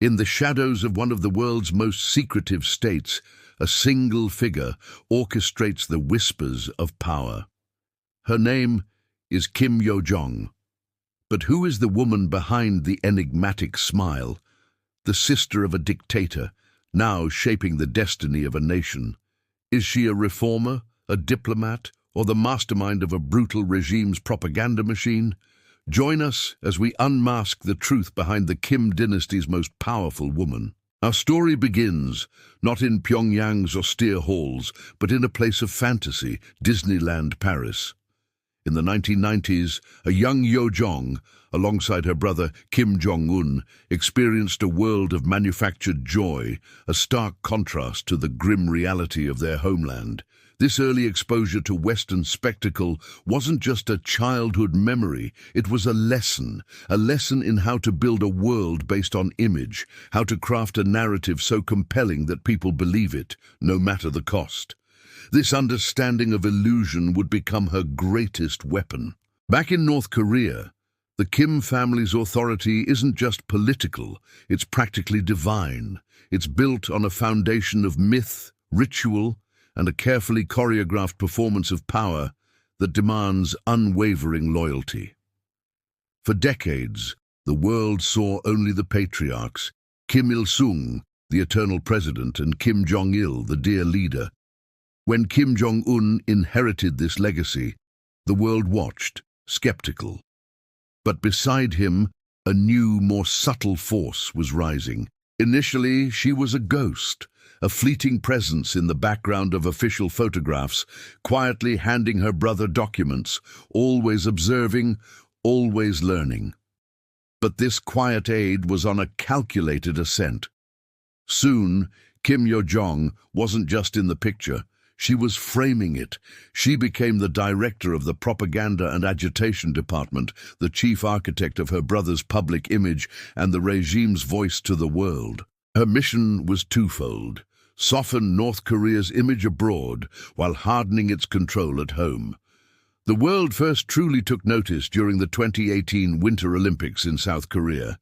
In the shadows of one of the world's most secretive states, a single figure orchestrates the whispers of power. Her name is Kim Yo Jong. But who is the woman behind the enigmatic smile, the sister of a dictator, now shaping the destiny of a nation? Is she a reformer, a diplomat, or the mastermind of a brutal regime's propaganda machine? Join us as we unmask the truth behind the Kim dynasty's most powerful woman. Our story begins not in Pyongyang's austere halls, but in a place of fantasy, Disneyland, Paris. In the 1990s, a young Yo Jong, alongside her brother Kim Jong Un, experienced a world of manufactured joy, a stark contrast to the grim reality of their homeland. This early exposure to Western spectacle wasn't just a childhood memory, it was a lesson in how to build a world based on image, how to craft a narrative so compelling that people believe it, no matter the cost. This understanding of illusion would become her greatest weapon. Back in North Korea, the Kim family's authority isn't just political, it's practically divine. It's built on a foundation of myth, ritual, and a carefully choreographed performance of power that demands unwavering loyalty. For decades, the world saw only the patriarchs, Kim Il-sung, the eternal president, and Kim Jong-il, the dear leader. When Kim Jong Un inherited this legacy, the world watched, skeptical. But beside him, a new, more subtle force was rising. Initially, she was a ghost, a fleeting presence in the background of official photographs, quietly handing her brother documents, always observing, always learning. But this quiet aide was on a calculated ascent. Soon, Kim Yo Jong wasn't just in the picture, she was framing it. She became the director of the propaganda and agitation department, the chief architect of her brother's public image and the regime's voice to the world. Her mission was twofold: soften North Korea's image abroad while hardening its control at home. The world first truly took notice during the 2018 Winter Olympics in South Korea.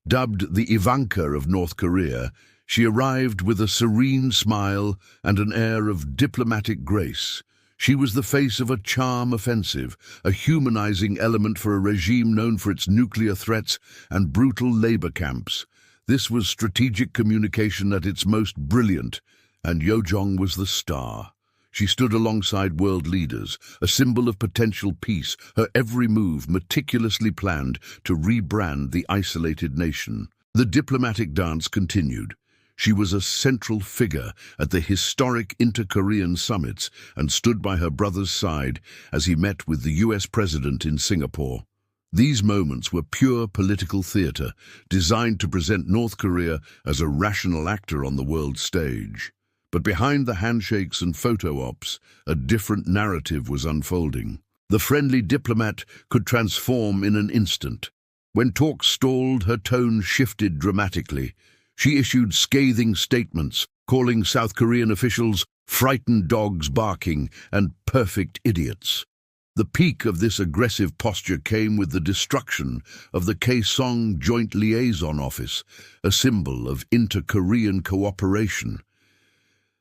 Dubbed the Ivanka of North Korea, she arrived with a serene smile and an air of diplomatic grace. She was the face of a charm offensive, a humanizing element for a regime known for its nuclear threats and brutal labor camps. This was strategic communication at its most brilliant, and Yo Jong was the star. She stood alongside world leaders, a symbol of potential peace, her every move meticulously planned to rebrand the isolated nation. The diplomatic dance continued. She was a central figure at the historic inter-Korean summits and stood by her brother's side as he met with the US president in Singapore. These moments were pure political theater, designed to present North Korea as a rational actor on the world stage. But behind the handshakes and photo ops, a different narrative was unfolding. The friendly diplomat could transform in an instant. When talks stalled, her tone shifted dramatically. She issued scathing statements, calling South Korean officials frightened dogs barking and perfect idiots. The peak of this aggressive posture came with the destruction of the Kaesong Joint Liaison Office, a symbol of inter-Korean cooperation.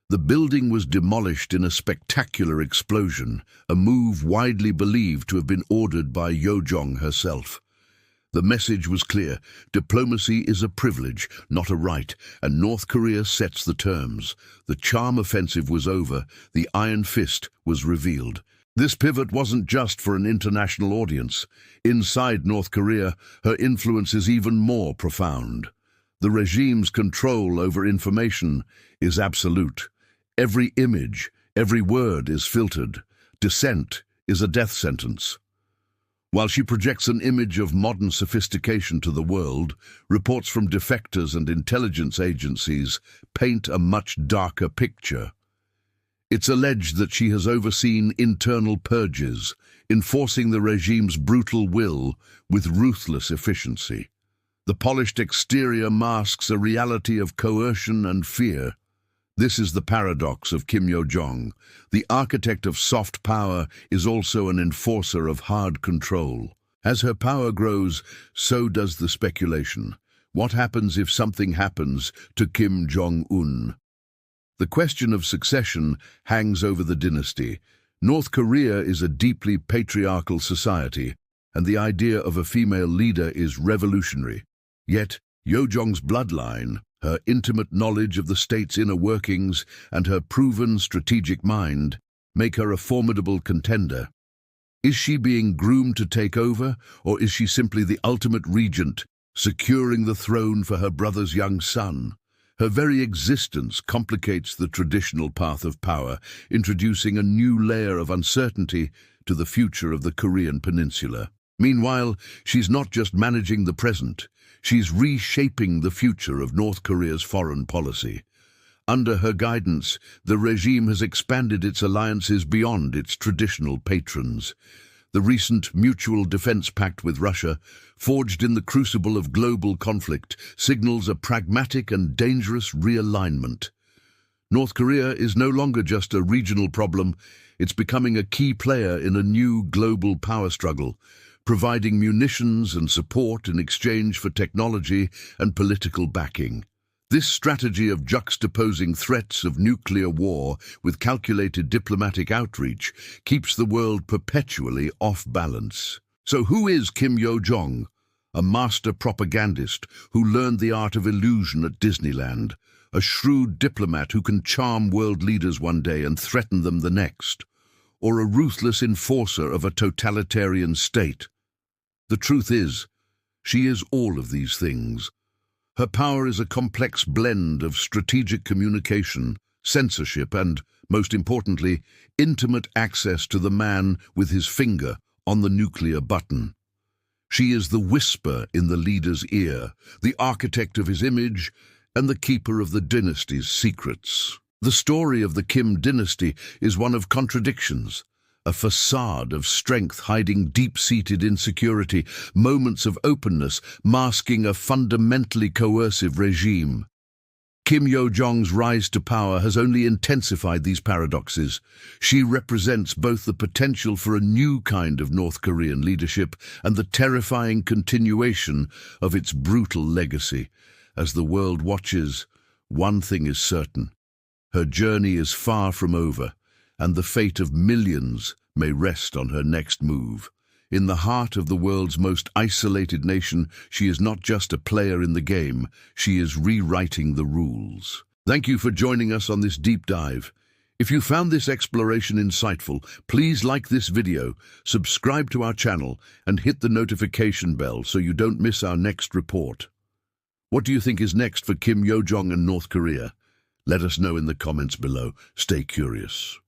The building was demolished in a spectacular explosion, a move widely believed to have been ordered by Yo Jong herself. The message was clear: diplomacy is a privilege, not a right, and North Korea sets the terms. The charm offensive was over, the iron fist was revealed. This pivot wasn't just for an international audience. Inside North Korea, her influence is even more profound. The regime's control over information is absolute. Every image, every word is filtered. Dissent is a death sentence. While she projects an image of modern sophistication to the world, reports from defectors and intelligence agencies paint a much darker picture. It's alleged that she has overseen internal purges, enforcing the regime's brutal will with ruthless efficiency. The polished exterior masks a reality of coercion and fear. This is the paradox of Kim Yo Jong. The architect of soft power is also an enforcer of hard control. As her power grows, so does the speculation. What happens if something happens to Kim Jong Un? The question of succession hangs over the dynasty. North Korea is a deeply patriarchal society, and the idea of a female leader is revolutionary. Yet, Yo Jong's bloodline, her intimate knowledge of the state's inner workings, and her proven strategic mind make her a formidable contender. Is she being groomed to take over, or is she simply the ultimate regent, securing the throne for her brother's young son? Her very existence complicates the traditional path of power, introducing a new layer of uncertainty to the future of the Korean peninsula. Meanwhile, she's not just managing the present, she's reshaping the future of North Korea's foreign policy. Under her guidance, the regime has expanded its alliances beyond its traditional patrons. The recent mutual defense pact with Russia, forged in the crucible of global conflict, signals a pragmatic and dangerous realignment. North Korea is no longer just a regional problem, it's becoming a key player in a new global power struggle, providing munitions and support in exchange for technology and political backing. This strategy of juxtaposing threats of nuclear war with calculated diplomatic outreach keeps the world perpetually off balance. So who is Kim Yo Jong, a master propagandist who learned the art of illusion at Disneyland, a shrewd diplomat who can charm world leaders one day and threaten them the next, or a ruthless enforcer of a totalitarian state? The truth is, she is all of these things. Her power is a complex blend of strategic communication, censorship, and, most importantly, intimate access to the man with his finger on the nuclear button. She is the whisper in the leader's ear, the architect of his image, and the keeper of the dynasty's secrets. The story of the Kim dynasty is one of contradictions. A facade of strength hiding deep-seated insecurity, moments of openness masking a fundamentally coercive regime. Kim Yo Jong's rise to power has only intensified these paradoxes. She represents both the potential for a new kind of North Korean leadership and the terrifying continuation of its brutal legacy. As the world watches, one thing is certain: her journey is far from over, and the fate of millions may rest on her next move. In the heart of the world's most isolated nation, she is not just a player in the game, she is rewriting the rules. Thank you for joining us on this deep dive. If you found this exploration insightful, please like this video, subscribe to our channel, and hit the notification bell so you don't miss our next report. What do you think is next for Kim Yo Jong and North Korea? Let us know in the comments below. Stay curious.